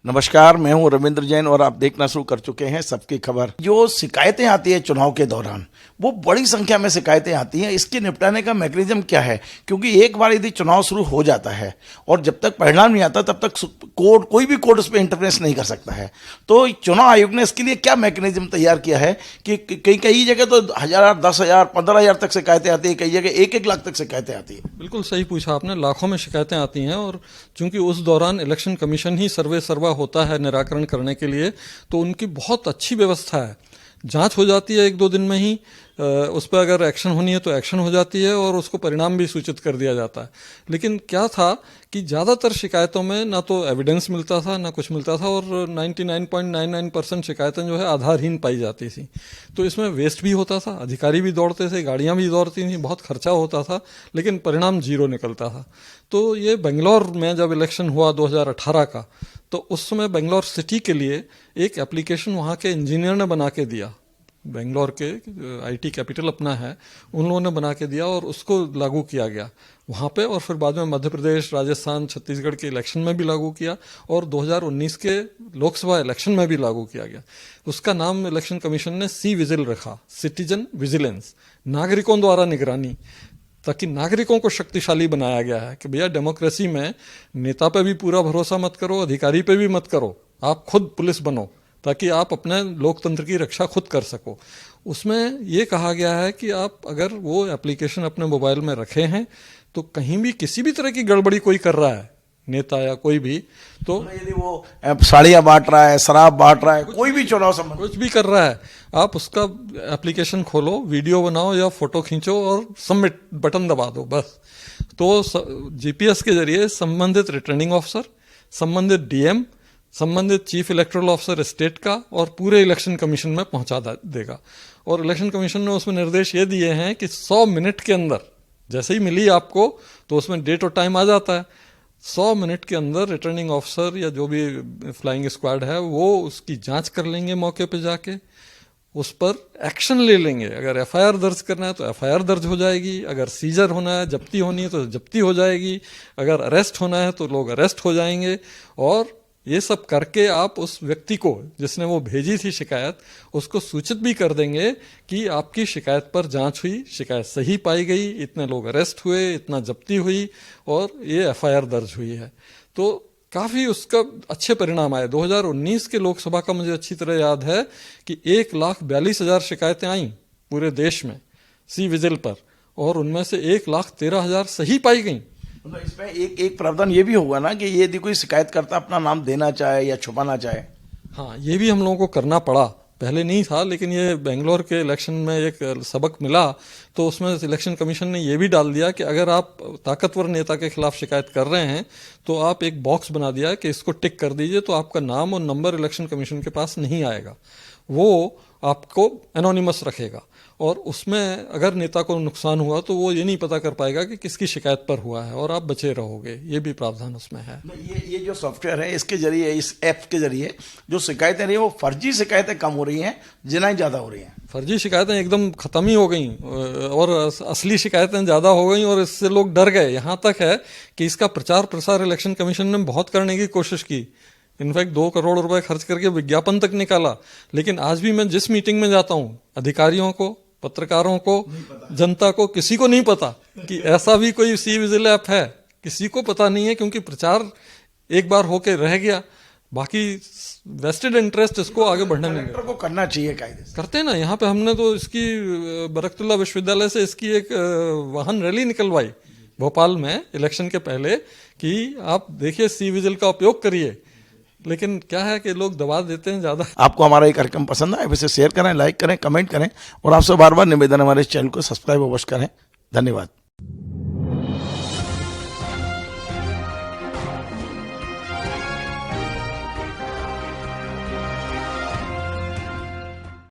नमस्कार, मैं हूं रविंद्र जैन और आप देखना शुरू कर चुके हैं सबकी खबर। जो शिकायतें आती है चुनाव के दौरान, वो बड़ी संख्या में शिकायतें आती हैं। इसके निपटाने का मैकेनिज्म क्या है? क्योंकि एक बार यदि चुनाव शुरू हो जाता है और जब तक परिणाम नहीं आता तब तक कोई भी कोर्ट उस पर इंटरफेरेंस नहीं कर सकता है। तो चुनाव आयोग ने इसके लिए क्या मैकेनिज्म तैयार किया है कि कई जगह तो 1000, 10,000, 15,000 तक शिकायतें आती है, कई जगह 1-1 लाख तक शिकायतें आती है। बिल्कुल सही पूछा आपने, लाखों में शिकायतें आती हैं। और चूंकि उस दौरान इलेक्शन कमीशन ही सर्वा होता है निराकरण करने के लिए, तो उनकी बहुत अच्छी व्यवस्था है। जांच हो जाती है 1-2 दिन में ही, उस पर अगर एक्शन होनी है तो एक्शन हो जाती है और उसको परिणाम भी सूचित कर दिया जाता है। लेकिन क्या था कि ज़्यादातर शिकायतों में ना तो एविडेंस मिलता था ना कुछ मिलता था, और 99.99% शिकायतें जो है आधारहीन पाई जाती थी। तो इसमें वेस्ट भी होता था, अधिकारी भी दौड़ते थे, गाड़ियाँ भी दौड़ती थी, बहुत खर्चा होता था, लेकिन परिणाम जीरो निकलता था। तो ये बेंगलोर में जब इलेक्शन हुआ 2018 का, तो उस समय बेंगलोर सिटी के लिए एक एप्लीकेशन वहाँ के इंजीनियर ने बना के दिया। बेंगलोर के आईटी कैपिटल अपना है, उन लोगों ने बना के दिया और उसको लागू किया गया वहाँ पे। और फिर बाद में मध्य प्रदेश, राजस्थान, छत्तीसगढ़ के इलेक्शन में भी लागू किया और 2019 के लोकसभा इलेक्शन में भी लागू किया गया। उसका नाम इलेक्शन कमीशन ने सी विजिल रखा, सिटीजन विजिलेंस, नागरिकों द्वारा निगरानी, ताकि नागरिकों को शक्तिशाली बनाया गया है कि भैया डेमोक्रेसी में नेता पे भी पूरा भरोसा मत करो, अधिकारी पे भी मत करो, आप खुद पुलिस बनो ताकि आप अपने लोकतंत्र की रक्षा खुद कर सको। उसमें ये कहा गया है कि आप अगर वो एप्लीकेशन अपने मोबाइल में रखे हैं तो कहीं भी किसी भी तरह की गड़बड़ी कोई कर रहा है, नेता या कोई भी, तो यदि वो साड़ियाँ बांट रहा है, शराब बांट रहा है, कोई भी चुनाव संबंध कुछ भी कर रहा है, आप उसका एप्लीकेशन खोलो, वीडियो बनाओ या फोटो खींचो और सबमिट बटन दबा दो बस। तो जीपीएस के जरिए संबंधित रिटर्निंग ऑफिसर, संबंधित डीएम, संबंधित चीफ इलेक्टोरल ऑफिसर स्टेट का और पूरे इलेक्शन कमीशन में पहुंचा देगा। और इलेक्शन कमीशन ने उसमें निर्देश ये दिए हैं कि 100 मिनट के अंदर, जैसे ही मिली आपको तो उसमें डेट और टाइम आ जाता है, 100 मिनट के अंदर रिटर्निंग ऑफिसर या जो भी फ्लाइंग स्क्वाड है वो उसकी जांच कर लेंगे, मौके पे जाके उस पर एक्शन ले लेंगे। अगर एफआईआर दर्ज करना है तो एफआईआर दर्ज हो जाएगी, अगर सीजर होना है, जब्ती होनी है तो जब्ती हो जाएगी, अगर अरेस्ट होना है तो लोग अरेस्ट हो जाएंगे। और ये सब करके आप उस व्यक्ति को जिसने वो भेजी थी शिकायत, उसको सूचित भी कर देंगे कि आपकी शिकायत पर जांच हुई, शिकायत सही पाई गई, इतने लोग अरेस्ट हुए, इतना जब्ती हुई और ये एफआईआर दर्ज हुई है। तो काफ़ी उसका अच्छे परिणाम आए। 2019 के लोकसभा का मुझे अच्छी तरह याद है कि 1,42,000 शिकायतें आईं पूरे देश में सी विजिल पर, और उनमें से 1,13,000 सही पाई गई। तो इसमें एक प्रावधान ये भी होगा ना कि ये यदि कोई शिकायत करता अपना नाम देना चाहे या छुपाना चाहे। हाँ, ये भी हम लोगों को करना पड़ा, पहले नहीं था, लेकिन ये बेंगलोर के इलेक्शन में एक सबक मिला। तो उसमें इलेक्शन कमीशन ने ये भी डाल दिया कि अगर आप ताकतवर नेता के खिलाफ शिकायत कर रहे हैं तो आप एक बॉक्स बना दिया कि इसको टिक कर दीजिए, तो आपका नाम और नंबर इलेक्शन कमीशन के पास नहीं आएगा, वो आपको एनोनिमस रखेगा। और उसमें अगर नेता को नुकसान हुआ तो वो ये नहीं पता कर पाएगा कि किसकी शिकायत पर हुआ है, और आप बचे रहोगे। ये भी प्रावधान उसमें है। ये जो सॉफ्टवेयर है, इसके जरिए, इस ऐप के जरिए जो शिकायतें रही हैं वो फर्जी शिकायतें कम हो रही हैं, जिनाई ज़्यादा हो रही हैं। फर्जी शिकायतें एकदम खत्म ही हो गई और असली शिकायतें ज़्यादा हो गई, और इससे लोग डर गए। यहाँ तक है कि इसका प्रचार प्रसार इलेक्शन कमीशन ने बहुत करने की कोशिश की, इनफैक्ट 2 करोड़ रुपए खर्च करके विज्ञापन तक निकाला। लेकिन आज भी मैं जिस मीटिंग में जाता हूँ, अधिकारियों को, पत्रकारों को, जनता को, किसी को नहीं पता कि ऐसा भी कोई सी विजिल ऐप है, किसी को पता नहीं है, क्योंकि प्रचार एक बार होके रह गया। बाकी वेस्टेड इंटरेस्ट इसको आगे बढ़ने नहीं देता। को करना चाहिए, कायदे से करते हैं ना। यहाँ पे हमने तो इसकी बरकतुल्लाह विश्वविद्यालय से इसकी एक वाहन रैली निकलवाई भोपाल में इलेक्शन के पहले कि आप देखिए सी विजिल का उपयोग करिए। लेकिन क्या है कि लोग दबा देते हैं ज़्यादा। आपको हमारा ये कार्यक्रम पसंद आए वैसे शेयर करें, लाइक करें, कमेंट करें, और आपसे बार बार निवेदन, हमारे चैनल को सब्सक्राइब अवश्य करें। धन्यवाद।